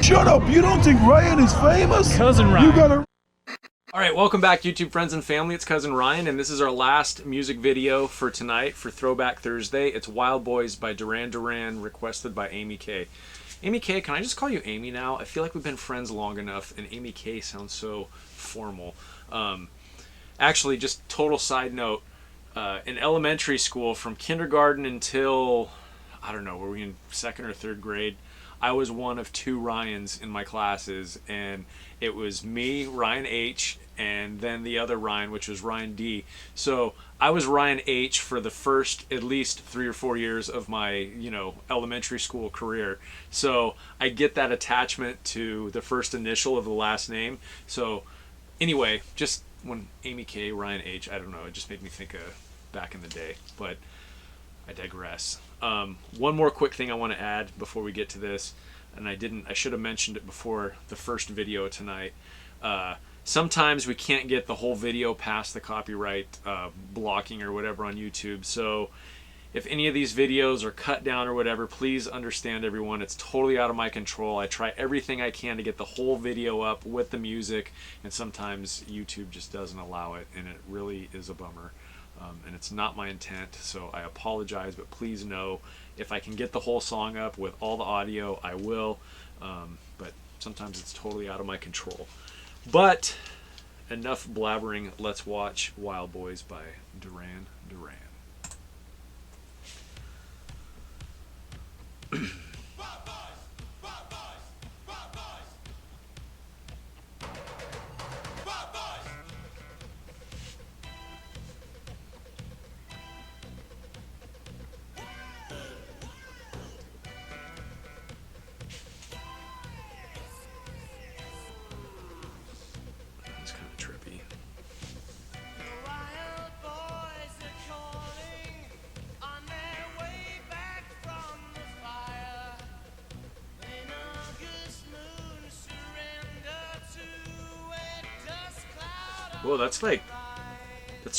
Shut up! You don't think Ryan is famous? Cousin Ryan. You gotta... Alright, welcome back YouTube friends and family. It's Cousin Ryan, and this is our last music video for tonight for Throwback Thursday. It's Wild Boys by Duran Duran, requested by Amy K. Amy K, can I just call you Amy now? I feel like we've been friends long enough, and Amy K sounds so formal. Actually, just total side note, in elementary school, from kindergarten until, I don't know, were we in second or third grade, I was one of two Ryans in my classes, and it was me, Ryan H, and then the other Ryan, which was Ryan D. So I was Ryan H for the first at least 3 or 4 years of my, elementary school career. So I get that attachment to the first initial of the last name. So anyway, just when Amy K, Ryan H, I don't know, it just made me think of back in the day, but I digress. One more quick thing I want to add before we get to this, and I should have mentioned it before the first video tonight. Sometimes we can't get the whole video past the copyright blocking or whatever on YouTube. So if any of these videos are cut down or whatever, please understand, everyone, it's totally out of my control. I try everything I can to get the whole video up with the music, and sometimes YouTube just doesn't allow it, and it really is a bummer. And it's not my intent, so I apologize, but please know, if I can get the whole song up with all the audio, I will, but sometimes it's totally out of my control. But enough blabbering, let's watch Wild Boys by Duran Duran. Whoa, that's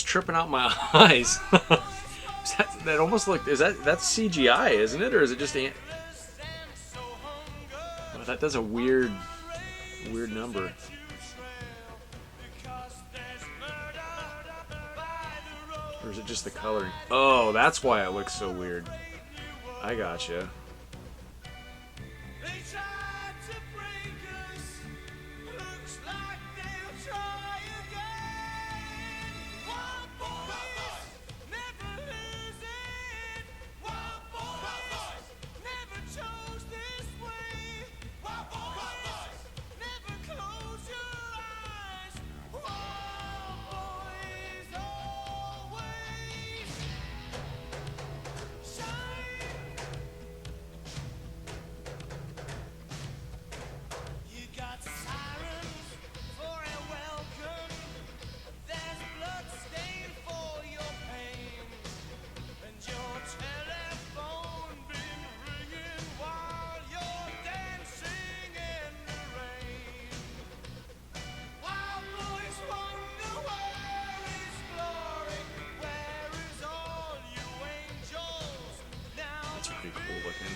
tripping out my eyes. that almost looked, that's CGI, isn't it? Or is it just oh, that does a weird number. Or is it just the coloring? Oh, that's why it looks so weird. I gotcha. Pretty cool looking.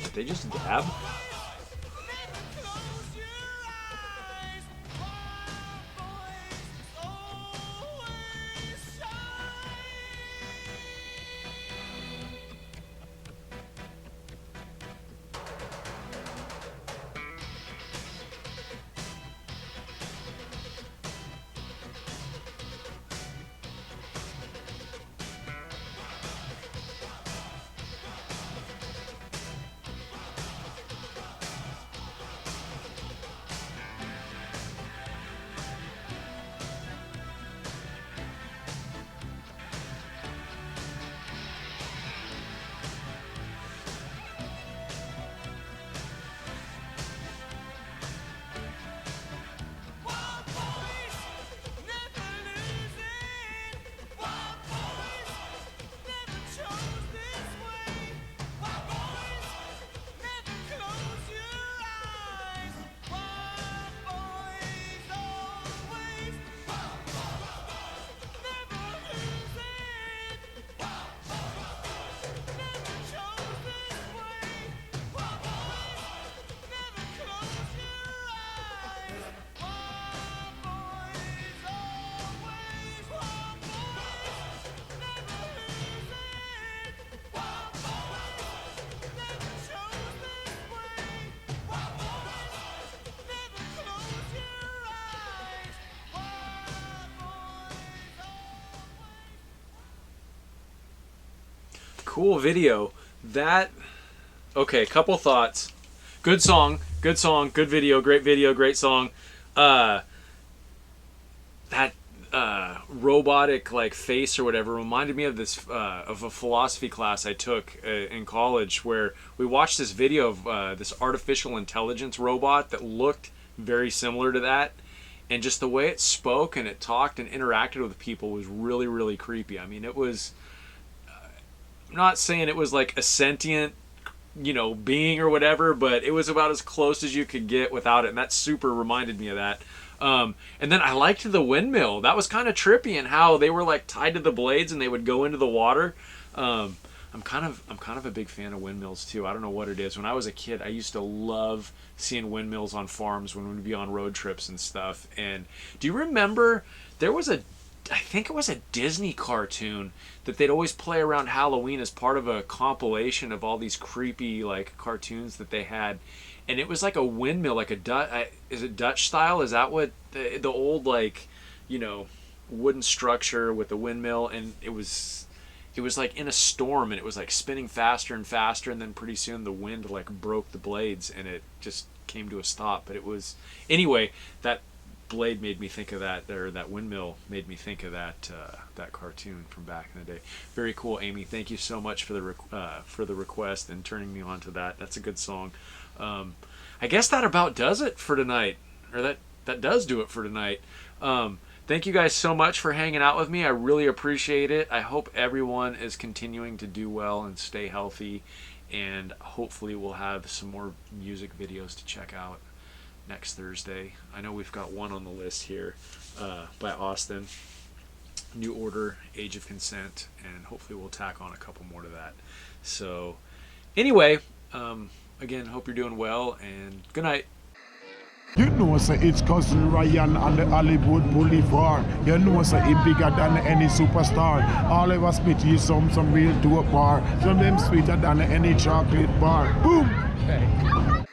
Did they just dab? Cool video. That, okay, couple thoughts. Good song, good video, great song. That robotic like face or whatever reminded me of this of a philosophy class I took in college, where we watched this video of this artificial intelligence robot that looked very similar to that, and just the way it spoke and it talked and interacted with people was really creepy. I mean, it was, I'm not saying it was like a sentient, you know, being or whatever, but it was about as close as you could get without it, and that super reminded me of that. And then I liked the windmill. That was kind of trippy, and how they were like tied to the blades and they would go into the water. I'm kind of a big fan of windmills too. I don't know what it is. When I was a kid, I used to love seeing windmills on farms when we'd be on road trips and stuff. And do you remember there was I think it was a Disney cartoon that they'd always play around Halloween as part of a compilation of all these creepy like cartoons that they had, and it was like a windmill, like is it Dutch style? Is that what the old, like, you know, wooden structure with the windmill, and it was like in a storm, and it was like spinning faster and faster, and then pretty soon the wind like broke the blades and it just came to a stop. But it was, anyway, that blade made me think of that, or that windmill made me think of that cartoon from back in the day. Very cool, Amy. Thank you so much for the request and turning me on to that. That's a good song. I guess that about does it for tonight, or that does do it for tonight. Thank you guys so much for hanging out with me. I really appreciate it. I hope everyone is continuing to do well and stay healthy, and hopefully we'll have some more music videos to check out next Thursday. I know we've got one on the list here by Austin, New Order, Age of Consent, and hopefully we'll tack on a couple more to that. So anyway, again, hope you're doing well, and good night. You know, say it's cousin Ryan on the Hollywood Boulevard. You know, say he bigger than any superstar. All of us spit you some real dope bar. Some them sweeter than any chocolate bar. Boom! Okay.